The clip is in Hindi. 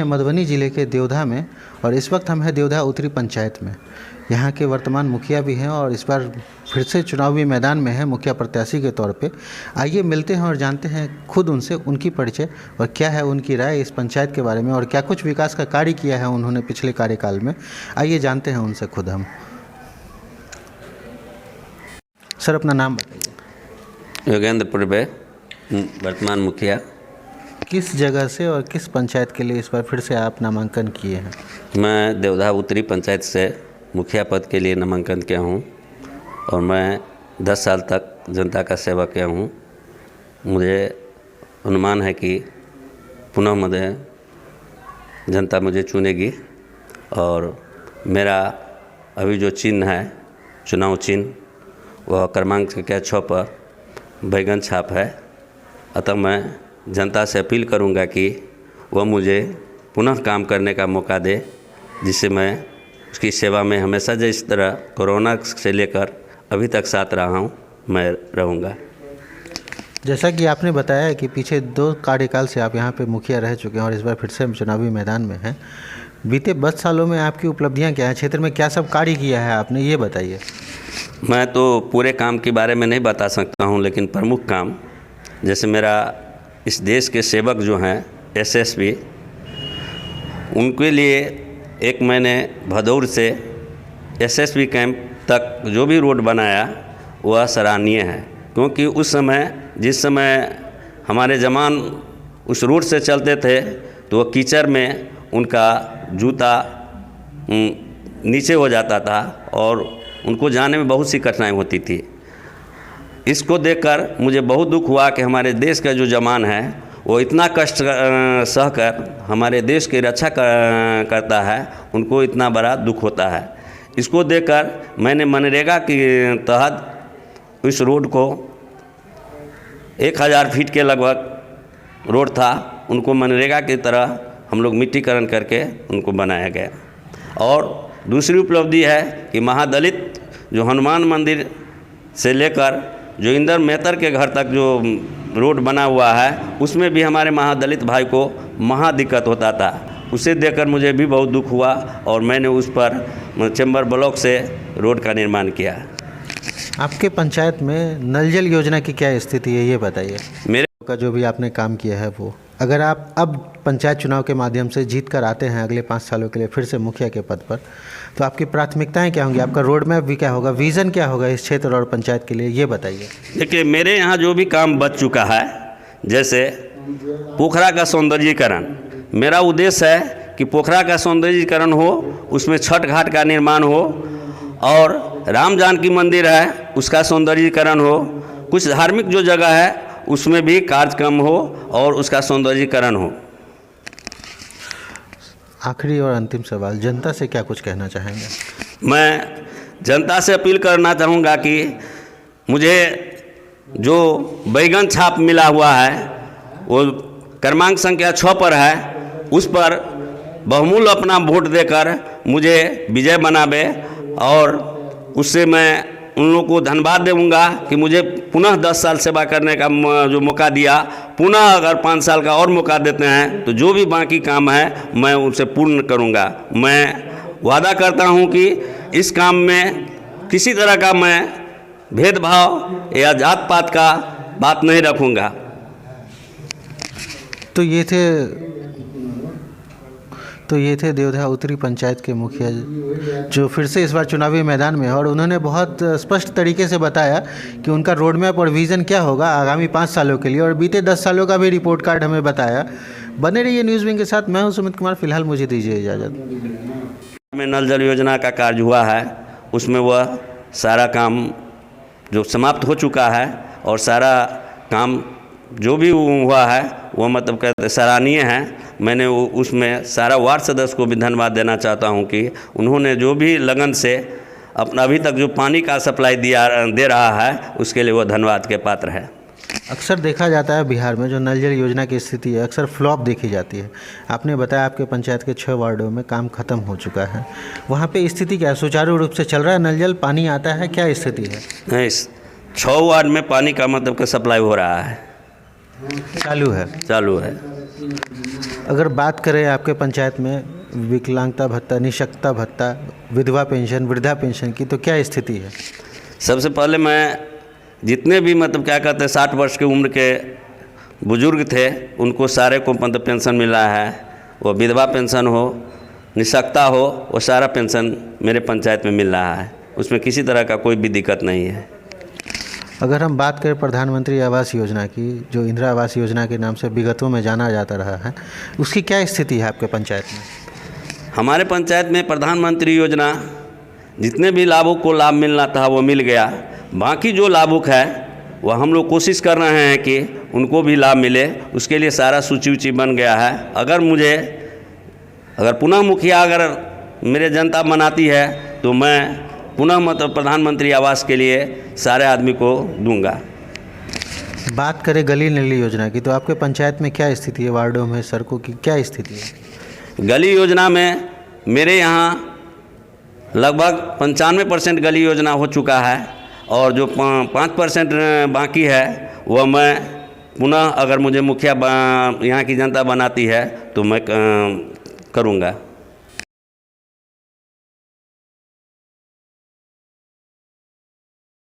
हैं मधुबनी ज़िले के देवधा में और इस वक्त हम हैं देवधा उत्तरी पंचायत में। यहाँ के वर्तमान मुखिया भी हैं और इस बार फिर से चुनावी मैदान में हैं मुखिया प्रत्याशी के तौर पे। आइए मिलते हैं और जानते हैं खुद उनसे उनकी परिचय और क्या है उनकी राय इस पंचायत के बारे में और क्या कुछ विकास का कार्य किया है उन्होंने पिछले कार्यकाल में। आइए जानते हैं उनसे खुद हम। सर अपना नाम बताइए। योगेंद्र पूर्वे, वर्तमान मुखिया। किस जगह से और किस पंचायत के लिए इस बार फिर से आप नामांकन किए हैं? मैं देवधा उत्तरी पंचायत से मुखिया पद के लिए नामांकन किया हूँ और मैं 10 साल तक जनता का सेवा किया हूँ। मुझे अनुमान है कि पुनः मुझे जनता मुझे चुनेगी और मेरा अभी जो चिन्ह है चुनाव चिन्ह वह क्रमांक संख्या 6 पर बैगन छाप है। अतः मैं जनता से अपील करूंगा कि वह मुझे पुनः काम करने का मौका दे, जिससे मैं उसकी सेवा में हमेशा जिस तरह कोरोना से लेकर अभी तक साथ रहा हूं मैं रहूंगा। जैसा कि आपने बताया कि पीछे 2 कार्यकाल से आप यहाँ पे मुखिया रह चुके हैं और इस बार फिर से चुनावी मैदान में हैं। बीते 10 सालों में आपकी उपलब्धियाँ क्या हैं? क्षेत्र में क्या सब कार्य किया है आपने, ये बताइए। मैं तो पूरे काम के बारे में नहीं बता सकता हूं, लेकिन प्रमुख काम जैसे मेरा इस देश के सेवक जो हैं एसएसबी, उनके लिए एक मैंने भदौर से एसएसबी कैंप तक जो भी रोड बनाया वह सराहनीय है, क्योंकि उस समय जिस समय हमारे जवान उस रोड से चलते थे तो वह कीचड़ में उनका जूता नीचे हो जाता था और उनको जाने में बहुत सी कठिनाई होती थी। इसको देखकर मुझे बहुत दुख हुआ कि हमारे देश का जो जवान है वो इतना कष्ट सहकर हमारे देश की रक्षा करता है, उनको इतना बड़ा दुख होता है। इसको देखकर मैंने मनरेगा के तहत इस रोड को 1000 फीट के लगभग रोड था, उनको मनरेगा की तरह हम लोग मिट्टीकरण करके उनको बनाया गया। और दूसरी उपलब्धि है कि महादलित जो हनुमान मंदिर से लेकर जो इंदर मेहतर के घर तक जो रोड बना हुआ है उसमें भी हमारे महादलित भाई को महा दिक्कत होता था। उसे देखकर मुझे भी बहुत दुख हुआ और मैंने उस पर चेंबर ब्लॉक से रोड का निर्माण किया। आपके पंचायत में नल जल योजना की क्या स्थिति है, ये बताइए। मेरे का जो भी आपने काम किया है वो, अगर आप अब पंचायत चुनाव के माध्यम से जीत कर आते हैं अगले 5 सालों के लिए फिर से मुखिया के पद पर, तो आपकी प्राथमिकताएं क्या होंगी, आपका रोड मैप भी क्या होगा, विज़न क्या होगा इस क्षेत्र और पंचायत के लिए, ये बताइए। देखिए, मेरे यहाँ जो भी काम बच चुका है, जैसे पोखरा का सौंदर्यीकरण, मेरा उद्देश्य है कि पोखरा का सौंदर्यीकरण हो, उसमें छठ घाट का निर्माण हो और राम जानकी मंदिर है उसका सौंदर्यीकरण हो, कुछ धार्मिक जो जगह है उसमें भी कार्यक्रम हो और उसका सौंदर्यीकरण हो। आखिरी और अंतिम सवाल, जनता से क्या कुछ कहना चाहेंगे? मैं जनता से अपील करना चाहूँगा कि मुझे जो बैगन छाप मिला हुआ है वो क्रमांक संख्या 6 पर है, उस पर बहुमूल्य अपना वोट देकर मुझे विजय बनावे और उससे मैं उन लोगों को धन्यवाद दूंगा कि मुझे पुनः 10 साल सेवा करने का जो मौका दिया। पुनः अगर 5 साल का और मौका देते हैं तो जो भी बाकी काम है मैं उनसे पूर्ण करूंगा। मैं वादा करता हूं कि इस काम में किसी तरह का मैं भेदभाव या जात पात का बात नहीं रखूंगा। तो ये थे देवधा उत्तरी पंचायत के मुखिया जो फिर से इस बार चुनावी मैदान में है और उन्होंने बहुत स्पष्ट तरीके से बताया कि उनका रोड मैप और विज़न क्या होगा आगामी 5 सालों के लिए और बीते 10 सालों का भी रिपोर्ट कार्ड हमें बताया। बने रहिए न्यूज़ विंग के साथ। मैं हूं सुमित कुमार, फिलहाल मुझे दीजिए इजाज़त। में नल जल योजना का कार्य हुआ है, उसमें वह सारा काम जो समाप्त हो चुका है और सारा काम जो भी हुआ है वो मतलब कहते सराहनीय है। मैंने उसमें सारा वार्ड सदस्य को भी धन्यवाद देना चाहता हूं कि उन्होंने जो भी लगन से अपना अभी तक जो पानी का सप्लाई दे रहा है उसके लिए वो धन्यवाद के पात्र है। अक्सर देखा जाता है बिहार में जो नल जल योजना की स्थिति है अक्सर फ्लॉप देखी जाती है। आपने बताया आपके पंचायत के 6 वार्डों में काम खत्म हो चुका है, वहाँ पे स्थिति क्या है? सुचारू रूप से चल रहा है नल जल, पानी आता है, क्या स्थिति है? नहीं, 6 वार्ड में पानी का मतलब का सप्लाई हो रहा है, चालू है। अगर बात करें आपके पंचायत में विकलांगता भत्ता, निःशक्तता भत्ता, विधवा पेंशन, वृद्धा पेंशन की, तो क्या स्थिति है? सबसे पहले मैं जितने भी मतलब क्या कहते हैं 60 वर्ष की उम्र के बुजुर्ग थे उनको सारे को मतलब पेंशन मिल रहा है। वो विधवा पेंशन हो, निःशक्तता हो, वो सारा पेंशन मेरे पंचायत में मिल रहा है। उसमें किसी तरह का कोई भी दिक्कत नहीं है। अगर हम बात करें प्रधानमंत्री आवास योजना की, जो इंदिरा आवास योजना के नाम से विगतों में जाना जाता रहा है, उसकी क्या स्थिति है आपके पंचायत में? हमारे पंचायत में प्रधानमंत्री योजना जितने भी लाभुक को लाभ मिलना था वो मिल गया। बाकी जो लाभुक है वह हम लोग कोशिश कर रहे हैं कि उनको भी लाभ मिले। उसके लिए सारा सूची बन गया है। अगर पुनः मुखिया अगर मेरे जनता बनाती है तो मैं पुनः मतलब प्रधानमंत्री आवास के लिए सारे आदमी को दूंगा। बात करें गली नली योजना की, तो आपके पंचायत में क्या स्थिति है? वार्डों में सड़कों की क्या स्थिति है? गली योजना में मेरे यहाँ लगभग 95% गली योजना हो चुका है और जो 5% बाकी है वह मैं पुनः अगर मुझे मुखिया यहाँ की जनता बनाती है तो मैं करूँगा।